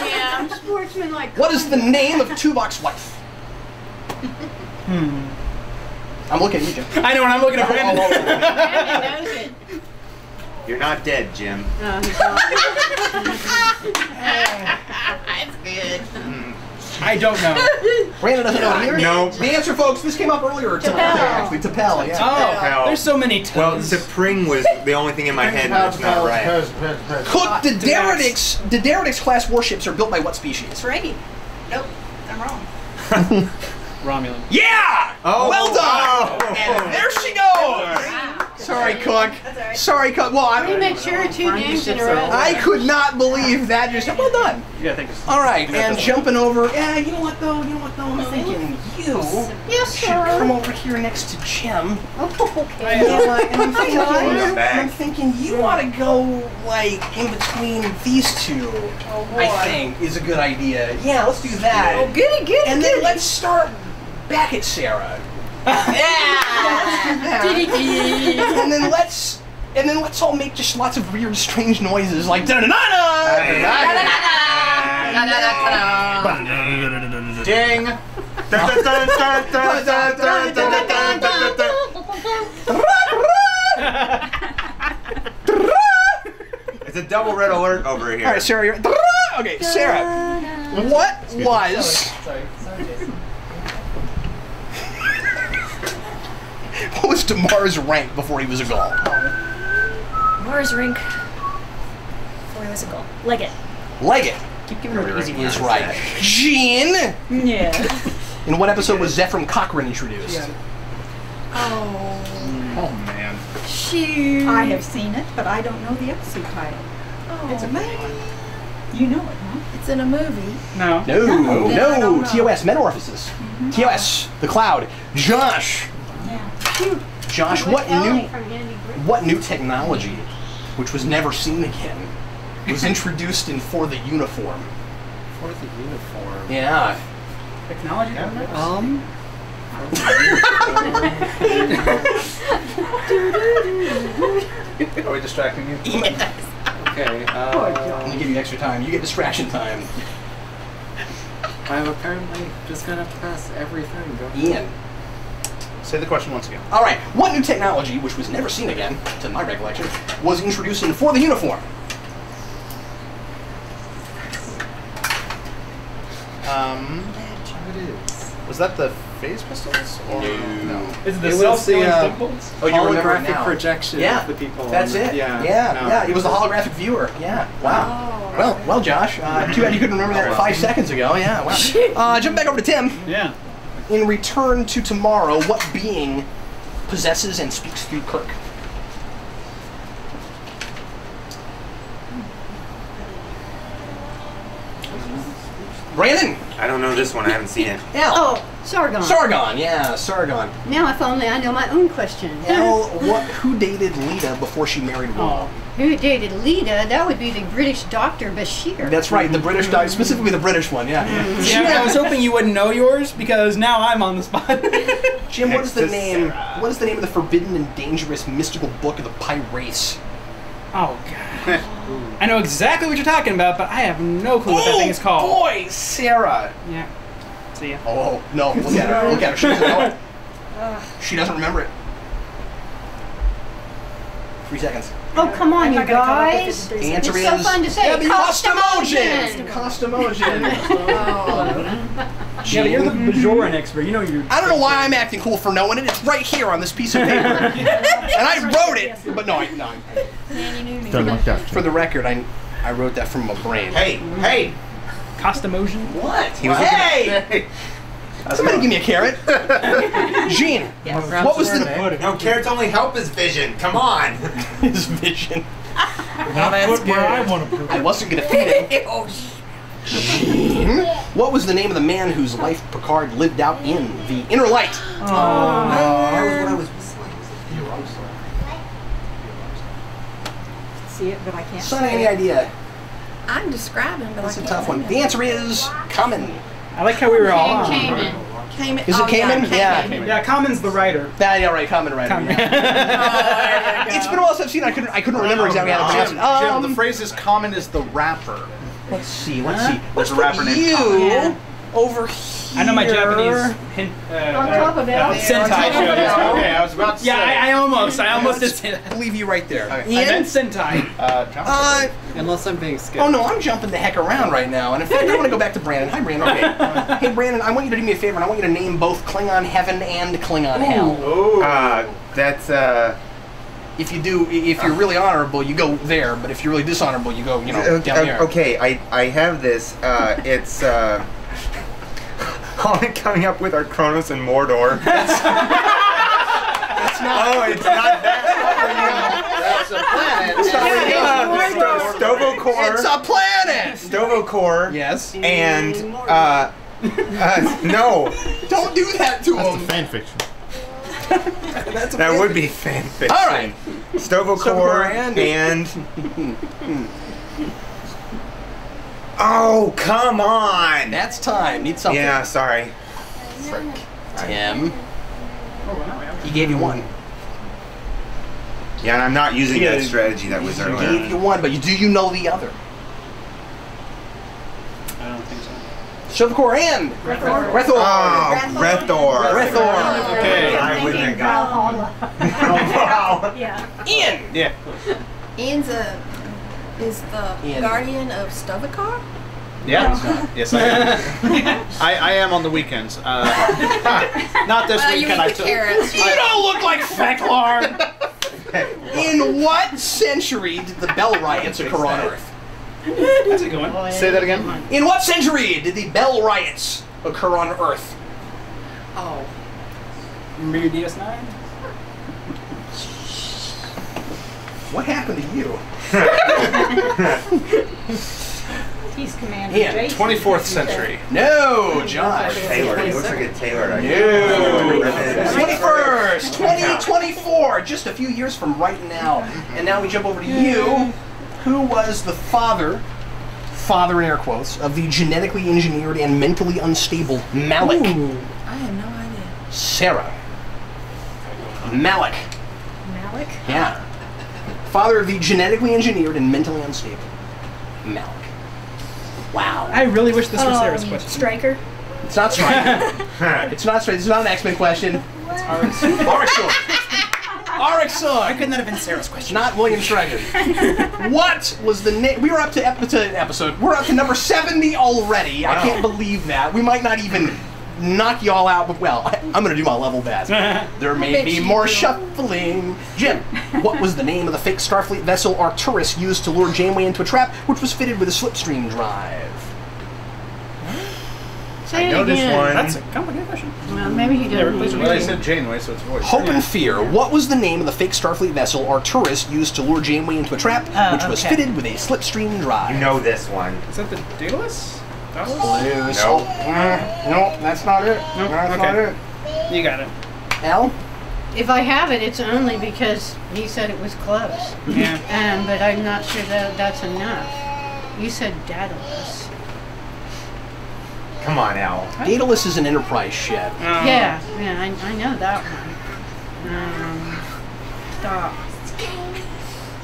Yeah, sportsman like...
What is the name of Tuvok's wife? I'm looking at you, Jim.
I know, and I'm looking at Brandon.
Brandon knows it.
You're not dead, Jim.
No, he's not.
That's good.
I don't know.
Brandon doesn't know it either?
No.
The answer, folks, this came up earlier tonight, actually. T'Pel, yeah.
Oh, there's so many
Well,
toes.
T'Pring was the only thing in my head that's not right.
Cook, D'Deridix class warships are built by what species?
It's right. Nope. I'm wrong.
Romulan.
Yeah!
Oh,
well done!
oh.
And there she goes! Sorry, Cook. Sorry, Cook. Well, I
Premature 2 games in a row.
I could not believe that just. Well done.
Yeah, thank you.
All right, and jumping over. Yeah, you know what though? I'm thinking you should come over here next to Jim.
Oh, okay.
And I'm thinking you ought to go like in between these two. I think is a good idea. Yeah, let's do that.
Oh, goody.
And then let's start back at Sarah. Yeah. And then let's all make just lots of weird, strange noises like da da da da.
Ding. It's a double red alert over here.
All right, Sarah. Okay, Sarah. What was? What was Damar's rank before he was a Gaul?
Mars rank before he was a Gaul. Legate.
Legate.
Keep giving her easy
Is right. Gene.
Yeah.
In what episode was Zephram Cochrane introduced?
Yeah.
Oh man.
Shoot.
I have seen it, but I don't know the episode title.
Oh,
It's a
man.
You know it, huh?
It's in a movie.
No.
No. TOS, Metamorphosis. TOS, The Cloud. Josh.
Yeah.
Josh, what new technology, which was never seen again, was introduced in For the Uniform?
For the uniform.
Yeah.
Technology?
Are we distracting you?
Yes.
Okay.
I'm gonna give you extra time. You get distraction time.
I'm apparently just gonna press everything. Go
Ian.
Say the question once again.
All right. What new technology, which was never seen again, to my recollection, was introduced in For the Uniform?
Was that the phase pistols? Or no.
Is it the
It was
self-stealing
the,
pistols?
Oh, you remember it
holographic
now.
projection
Yeah.
of the people.
That's
on the-
it.
Yeah.
Yeah. It was the holographic viewer. Yeah. Wow. Well, Josh. Too bad you couldn't remember that 5 seconds ago. Yeah. Wow. Jump back over to Tim.
Yeah.
In Return to Tomorrow, what being possesses and speaks through Kirk? Brandon.
I don't know this one. I haven't seen it.
Al.
Oh, Sargon.
Sargon. Yeah, Sargon.
Now if only I know my own question.
Al, who dated Lita before she married Will?
Who dated Lita? That would be the British doctor Bashir.
That's right, the British guy, specifically the British one. Yeah.
Yeah, I was hoping you wouldn't know yours because now I'm on the spot.
Jim, what is the name? What is the name of the forbidden and dangerous mystical book of the Pirates?
Oh god. I know exactly what you're talking about, but I have no clue what that thing is called.
Boy, Sarah.
Yeah. See ya.
Oh no! Look at her! Look at her! She doesn't know it. She doesn't remember it. 3 seconds.
Oh, come on, you guys.
The answer
it's
is
so fun to say.
Costumogen. Costumogen.
Yeah, but you're the Bajoran expert. You know you're.
I don't know why I'm acting cool for knowing it. It's right here on this piece of paper, and I wrote it. But no.
Don't
like that. For the record, I wrote that from my brain.
Hey.
Costumogen?
What?
He was
Hey! Somebody give me a carrot. Gene, what was the...
No, carrots only help his vision. Come on.
His vision.
Not put where I want to put it.
I wasn't going to feed him. Gene, what was the name of the man whose life Picard lived out in the Inner Light?
That was what I was
See it, but I can't
Sonny,
say
any
it.
idea?
I'm describing, but
That's
I
a
can't
tough
say
one.
it.
The answer is Kamen.
I like how we were all on.
Cayman.
Is it Kamen? Yeah.
Yeah, Common's the writer.
Yeah, right. Kamen writer. Yeah. It's been a while since I've seen it. I couldn't remember exactly how to pronounce it.
Jim, the phrase is common is the rapper.
Let's see. Let's
There's a
put
rapper named
you
Common.
over here.
I know my Japanese hint.
On top of that.
Sentai show.
Okay, I was about to say.
Yeah, I almost did say that.
Leave you right there.
I meant Sentai.
Unless I'm being skipped.
Oh no, I'm jumping the heck around right now. And in fact, I want to go back to Brandon. Hi, Brandon. Okay. Hey, Brandon, I want you to do me a favor, and I want you to name both Klingon Heaven and Klingon Hell.
That's
If you do, if you're really honorable, you go there. But if you're really dishonorable, you go, down here.
Okay, I have this. It's all coming up with are Kronos and Mordor. That's not. Oh, it's not that.
That's a planet.
Stovocore.
It's a planet.
Stovocore.
Yes.
And no.
Don't do that to him.
Fan fiction.
That would be fan fiction.
All right.
Stovocore and. Oh, come on!
That's time. Need something.
Yeah, sorry.
Frick. Tim. He gave you one.
Yeah, and I'm not using that strategy that was
He
earlier.
gave you one, but do you know the other?
I don't think so.
Stovocore and Rethor.
Oh, Rethor.
Okay.
I wouldn't have got.
Yeah.
Ian.
Yeah.
Ian's is the
Ian.
guardian of Stovikar?
Yeah. Yes, I am. I am on the weekends. Not this
You
weekend.
eat
I
the
took.
carrots.
You don't look like Feklar. In what century did the Bell riots occur on Earth?
That's a good one.
Say that again.
In what century did the Bell riots occur on Earth?
Oh.
Remember your DS9?
What happened to you?
He's Commander
Ian,
Jason.
24th century.
No, Josh.
Taylor. He looks like a Taylor.
No. 21st, 2024, just a few years from right now. And now we jump over to you. Who was the father in air quotes, of the genetically engineered and mentally unstable Malik?
I have no idea.
Sarah. Malik.
Malik?
Yeah. Father of the genetically engineered and mentally unstable Malik. Wow.
I really wish this was Sarah's question.
Striker?
It's not Striker. It's not Striker. It's not an X-Men question. Arixor.
Why couldn't that have been Sarah's question?
Not William Stryker. What was the name? We were up to episode. We're up to number 70 already. Wow. I can't believe that. We might not even knock y'all out, but well, I'm gonna do my level best. There may be more shuffling. Jim, what was the name of the fake Starfleet vessel Arcturus used to lure Janeway into a trap, which was fitted with a slipstream drive?
Say it
know this
again.
one.
That's a complicated question.
Well, maybe he doesn't.
Well, I said Janeway, so it's voice.
Hope and Fear. What was the name of the fake Starfleet vessel Arcturus used to lure Janeway into a trap, which was fitted with a slipstream drive?
You know this one.
Is that the Daedalus?
Nope.
Nope,
that's not it.
Nope.
That's
Okay.
not it.
You got it.
Al?
If I have it, it's only because he said it was close.
Yeah.
But I'm not sure that that's enough. You said Daedalus.
Come on, Al.
Daedalus is an Enterprise ship.
Yeah, I know that one. Stop.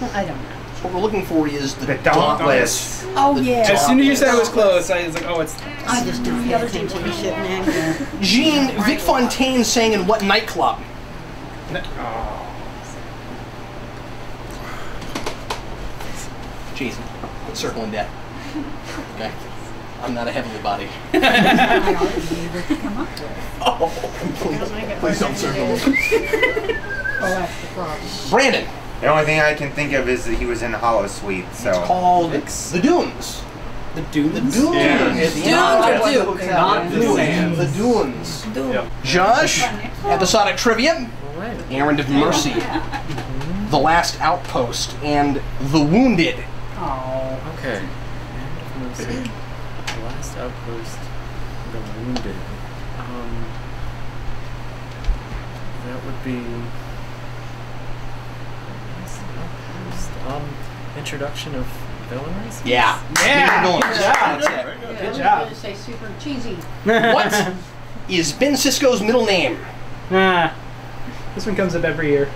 Well, I don't know.
What we're looking for is the
Dauntless.
Oh, yeah.
As soon as you said it was close, I was like, oh, it's...
I just don't pay attention to shit, man.
Jean, Vic Fontaine sang in what nightclub? Jason, put circle in debt. Okay. I'm not a heavenly body. Oh, please don't circle.
Oh, that's the problem.
Brandon.
The only thing I can think of is that he was in Hollow Suite, so.
It's called The Dunes.
The Dunes?
The Dunes.
Yeah.
It's
Dunes
not
or
the
Duke?
Not the Dunes. The Dunes.
Dude.
Josh, episodic trivia. Errand of Mercy. The Last Outpost. And The Wounded.
Oh.
Okay. End of Mercy. The Last Outpost. The Wounded. That would be. Introduction of villains?
Yeah.
Yeah.
Good job.
Good
I
job.
was going to say super cheesy.
What is Ben Sisko's middle name?
This one comes up every year.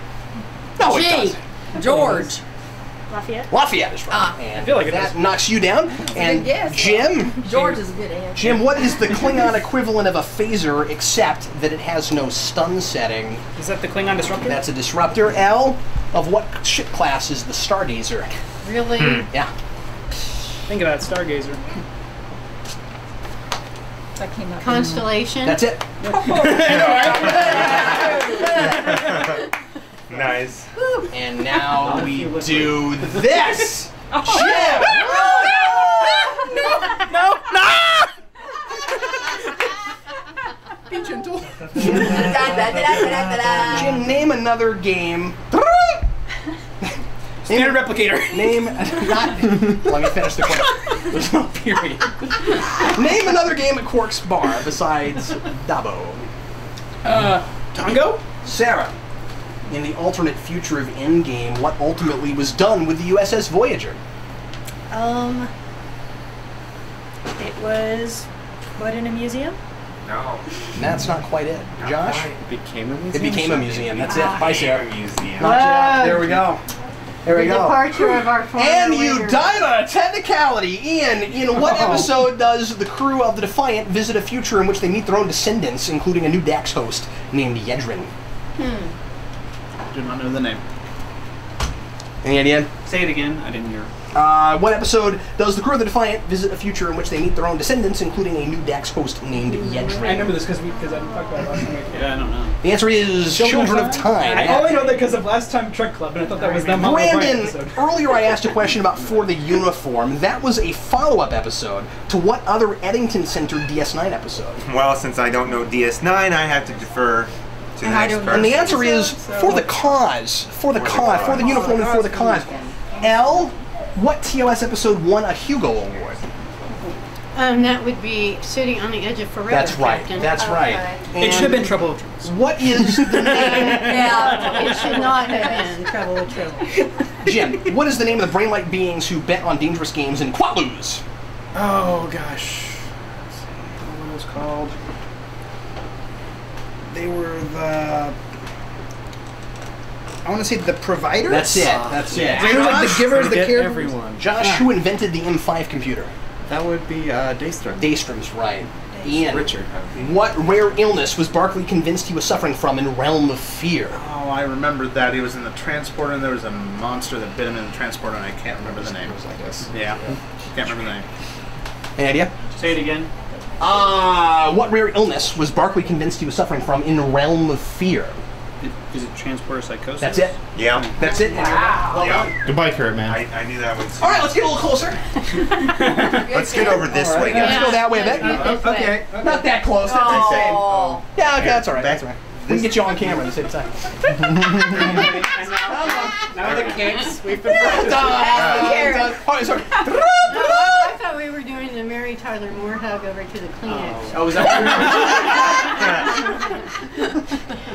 No, it
G.
doesn't.
George.
Lafayette?
Lafayette is right. And
I feel like it
that
does.
knocks you down. And
Yes.
Jim,
George is a good answer.
Jim, what is the Klingon equivalent of a phaser except that it has no stun setting?
Is that the Klingon disruptor?
That's a disruptor. L, of what ship class is the Stargazer?
Really?
Yeah.
Think of that, Stargazer.
That came up.
Constellation?
That's it.
Nice.
And now we do this. Jim!
No!
Be gentle. Jim, name another game
Standard replicator.
Name not. Let me finish the question. There's no period. Name another game at Quark's bar besides Dabo.
Tongo?
Sarah. In the alternate future of Endgame, what ultimately was done with the USS Voyager?
It was put in a museum.
No.
That's not quite it. Josh?
It became a museum.
It became a museum. That's it. Bye, Sarah.
Museum.
Not yet. There we go. There we
The
go.
departure of our former
And you
leader.
died on a technicality. Ian, in what episode does the crew of the Defiant visit a future in which they meet their own descendants, including a new Dax host named Yedrin?
Do not know the name.
Any idea?
Say it again. I didn't hear.
What episode does the crew of the Defiant visit a future in which they meet their own descendants, including a new Dax host named Yedrin?
I remember this because I didn't talk about it last time. Yeah, I don't know.
The answer is Children of Time.
I only know that because of last time Trek Club, and I thought that was them.
Brandon, earlier I asked a question about For the Uniform. That was a follow-up episode to what other Eddington-centered DS9 episode?
Well, since I don't know DS9, I have to defer to the next person.
And the answer is For the Cause. For the Cause. For the Uniform and For the Cause. L, what TOS episode won a Hugo Award?
That would be Sitting on the Edge of Forever.
That's right.
Captain.
That's right.
It should have been Trouble with Troubles.
What is the name?
Yeah, it should not have been Trouble with Trouble.
Jim, what is the name of the brain-like beings who bet on dangerous games in Quatloos?
Oh gosh. What was it called? They were the. I want to say the providers.
That's it. That's it.
They were like the givers, the care.
Everyone.
Josh, who invented the M5 computer?
That would be Daystrom.
Daystrom's right. Ian,
Richard.
what rare illness was Barclay convinced he was suffering from in Realm of Fear?
Oh, I remembered that. He was in the transporter, and there was a monster that bit him in the transporter, and I can't remember the name.
I guess.
Yeah, can't remember the name.
Any idea?
Say it again.
What rare illness was Barclay convinced he was suffering from in Realm of Fear?
Is it transporter psychosis?
That's it.
Yeah.
That's it. Well done.
Goodbye, Kurt, man.
I knew that one.
All right, let's get a little closer.
Let's get over this way, guys.
Let's go that way a bit.
Okay.
Not that close. That's insane. Yeah, okay, that's all right. That's all right. We can get you on camera at the same time.
Now the kicks. We've been
Oh, sorry.
I thought we were doing the Mary Tyler Moore hug over to the Kleenex.
Oh, was that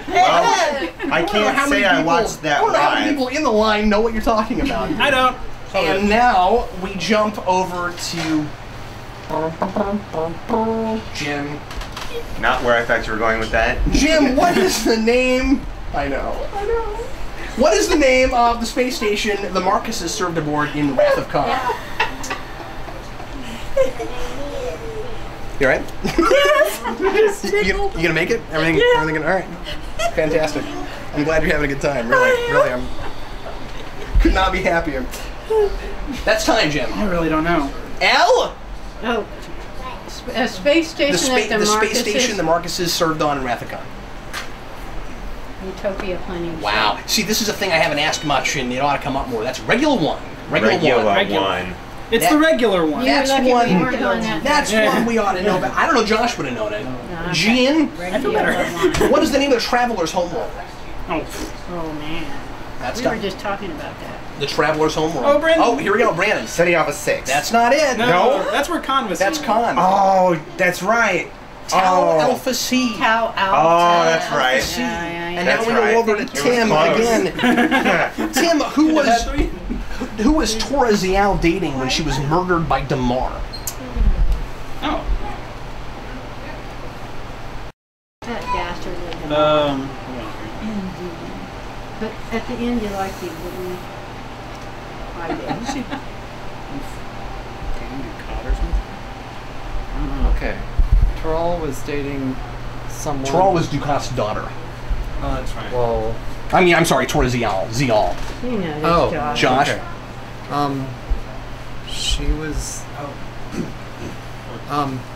Well, I can't say I watched that
I don't know how many
live.
people in the line know what you're talking about.
I don't.
And now we jump over to Jim.
Not where I thought you were going with that.
Jim, what is the name? I know. What is the name of the space station the Marcuses served aboard in Wrath of Khan? You alright? Yes. you gonna make it? Everything all right? Fantastic. I'm glad you're having a good time. Really, I'm. Could not be happier. That's time, Jim.
I really don't know.
L.
Oh, a space station at
The space station the Marcuses served on in Wrath of Khan.
Utopia Planning.
Wow. See, this is a thing I haven't asked much, and it ought to come up more. That's Regular One.
Regular one.
It's the regular one.
That's
lucky
one.
we weren't on that.
That's one we ought to know. But I don't know. Josh would have known it. Gian.
I feel better.
What is the name of the Traveler's Homeworld?
Oh man.
That's
we
tough.
were just talking about that.
The Traveler's Homeworld.
Oh, Brandon.
Oh, here we go, Brandon.
Setting off a 6.
That's not it.
No, that's where Khan was.
That's Khan.
Oh, that's right.
Tau Alpha C.
Tau Alpha.
Oh, that's right.
C. And
That's
now we
right.
go over to
It was
Tim
close.
again. Tim, who was Tora Zial dating when she was murdered by Damar?
Oh.
That dastard. But at the end, you liked him, didn't you? I did.
Okay. Terrell was dating someone.
Terrell was Ducat's daughter.
Oh, that's right.
Well.
I'm sorry, Tora Zial. Zial.
You know this,
Oh,
Josh.
Okay. She was.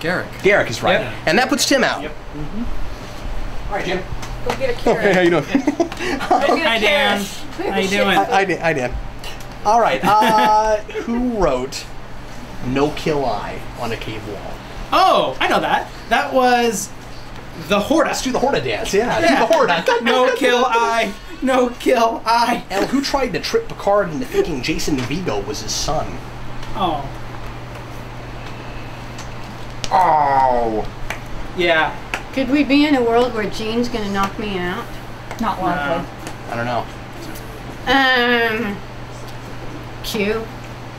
Garrick.
Garrick is right.
Yep.
And that puts Tim out.
Yep.
All right, Jim.
Go get a
Hey,
carrot.
how you doing?
Hi, Dan. How you doing?
I did. All right. Who wrote "No Kill Eye" on a cave wall?
Oh, I know that. That was The Horda.
Let's do the Horda dance. Yeah, do the Horda.
No kill I. No kill I.
El, who tried to trick Picard into thinking Jason Vigo was his son?
Oh.
Oh.
Yeah.
Could we be in a world where Jean's gonna knock me out?
Not likely.
I don't know.
Q?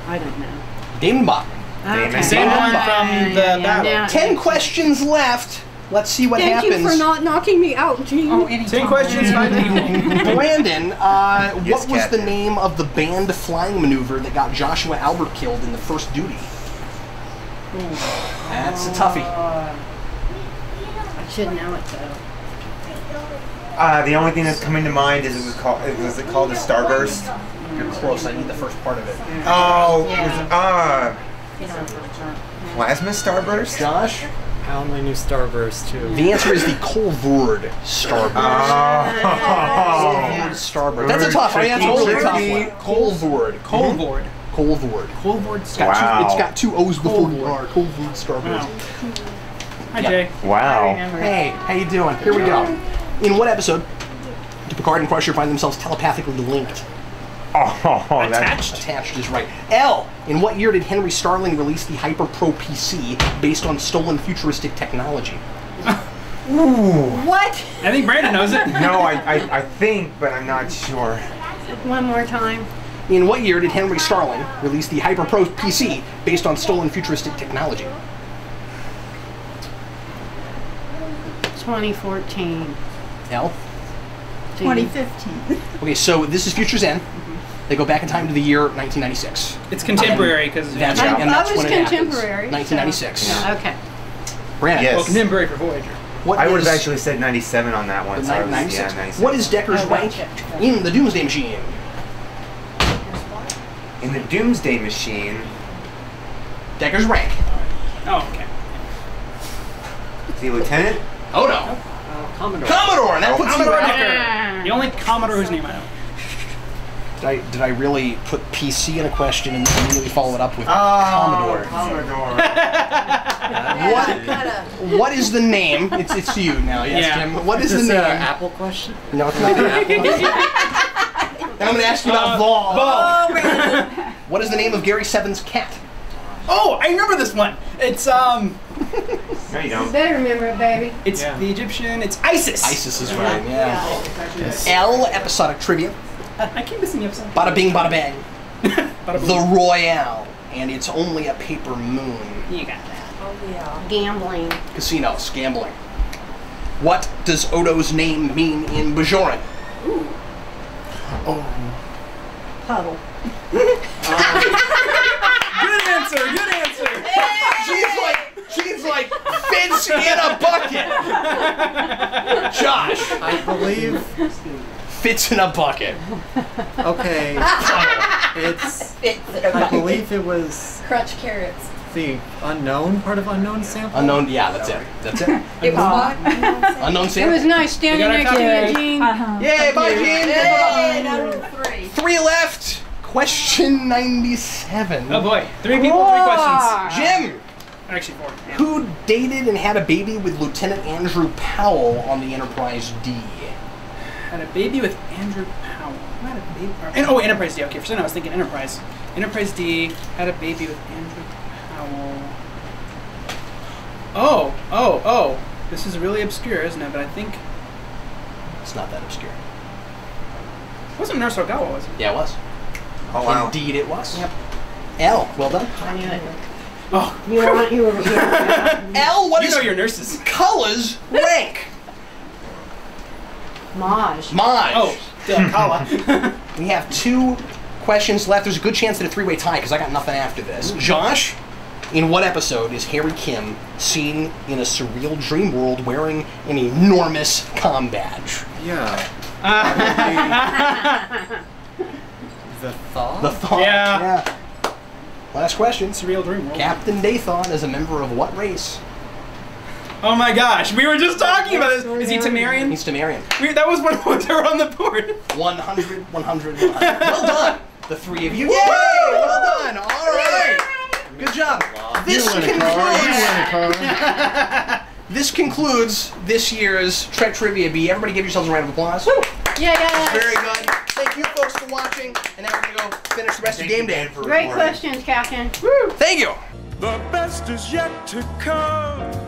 I don't know.
Damon Bach.
Okay.
Same one from the battle.
10 questions left. Let's see what happens.
Thank you for not knocking me out, Jean.
Oh, anytime.
10 questions, 5 people.
Brandon, what was
Captain.
the name of the banned flying maneuver that got Joshua Albert killed in the first duty? That's a toughie.
I should know it though.
The only thing that's coming to mind is was it called the Starburst?
You're close. I need the first part of it.
Oh, it was Plasma Starburst?
Josh?
I only knew Starburst too.
The answer is the Colvord Starburst. Colvord Starburst. That's a tough one. That's a really tough one. Colvord.
Colvord.
Colvord.
Colvord
It's
Starburst.
got two O's before the R. Colvord Starburst.
Hi, Jay.
Wow.
Hey, how you doing? Here we go. In what episode do Picard and Crusher find themselves telepathically linked?
Oh, that's
Attached is right. L. In what year did Henry Starling release the Hyper Pro PC based on stolen futuristic technology?
Ooh.
What?
I think Brandon knows it.
No, I think, but I'm not sure.
One more time.
In what year did Henry Starling release the Hyper Pro PC based on stolen futuristic technology?
2014.
L.
2015.
Okay, so this is Future's End. They go back in time to the year 1996.
It's contemporary because
That's right, and that's
I was
when it
contemporary.
happens. 1996.
So. Okay.
Brandon.
Yes.
Well, contemporary for Voyager.
What
I would
is-
have actually said 97 on that one.
The
So I was,
96.
97.
What is Decker's rank in the Doomsday Machine?
In the Doomsday Machine?
Decker's rank.
Oh, okay.
Is he Lieutenant?
Oh no.
Commodore.
Commodore, and that puts you
Commodore
at...
Decker. The only Commodore whose name I know.
Did I really put PC in a question and immediately follow it up with Commodore? What is the name? It's you now, yes,
Yeah.
Jim. What is
Is
the
this
name?
an Apple question?
No, it's not. And I'm going to ask you about Vol. What is the name of Gary Seven's cat?
Oh, I remember this one. It's
No, you don't.
Better remember it, baby.
It's the Egyptian. It's Isis.
Isis is right. Yeah. L episodic trivia.
I keep missing the episode.
Bada bing, bada bang.
Bada boom.
The Royale, and it's only a paper moon.
You got that.
Oh, yeah.
Gambling.
Casinos, gambling. What does Odo's name mean in Bajoran?
Puddle.
Good answer. Good answer.
She's like fish in a bucket. Josh,
I believe.
fits in a bucket.
Okay. It's. I believe it was
Crunch carrots.
the unknown part of unknown sample.
Unknown, yeah, that's it. That's it.
It was what?
Unknown
It
sample.
was nice standing
We got
next to
our
you,
copy.
Jean.
Yay, bye, Jean.
Yay, number 3.
3 left. Question 97.
Oh boy. 3 people, 3 questions.
Jim,
Actually 4. Yeah.
who dated and had a baby with Lieutenant Andrew Powell on the Enterprise D?
Had a baby with Andrew Powell. Had a baby. Oh, Enterprise D. Okay, for a second I was thinking Enterprise. Enterprise D had a baby with Andrew Powell. Oh. This is really obscure, isn't it? But I think
It's not that obscure.
it wasn't Nurse Ogawa, was it?
Yeah, it was.
Oh, wow.
Indeed it was. Yep. L, well done.
I knew it.
Oh.
You were
L, what
You
is
know your nurses.
Kulla's rank?
Maj.
Maj.
Oh, Kala.
We have 2 questions left. There's a good chance at a 3-way tie because I got nothing after this. Josh, in what episode is Harry Kim seen in a surreal dream world wearing an enormous comm badge?
Yeah. The Thaw?
The Thaw.
Yeah.
Last question.
Surreal Dream World.
Captain Dathon is a member of what race?
Oh my gosh, we were just talking about this. Is he Temerian?
He's Temerian.
That was one of the ones that were on the board.
100, 100, 100. Well done, the 3 of you. Yay! Well done. All right. Good job. This this concludes this year's Trek Trivia Bee. Everybody give yourselves a round of applause.
Yeah.
Very good. Thank you folks for watching, and now we're going to go finish the rest of game day.
Great questions, Captain.
Thank you.
The best is yet to come.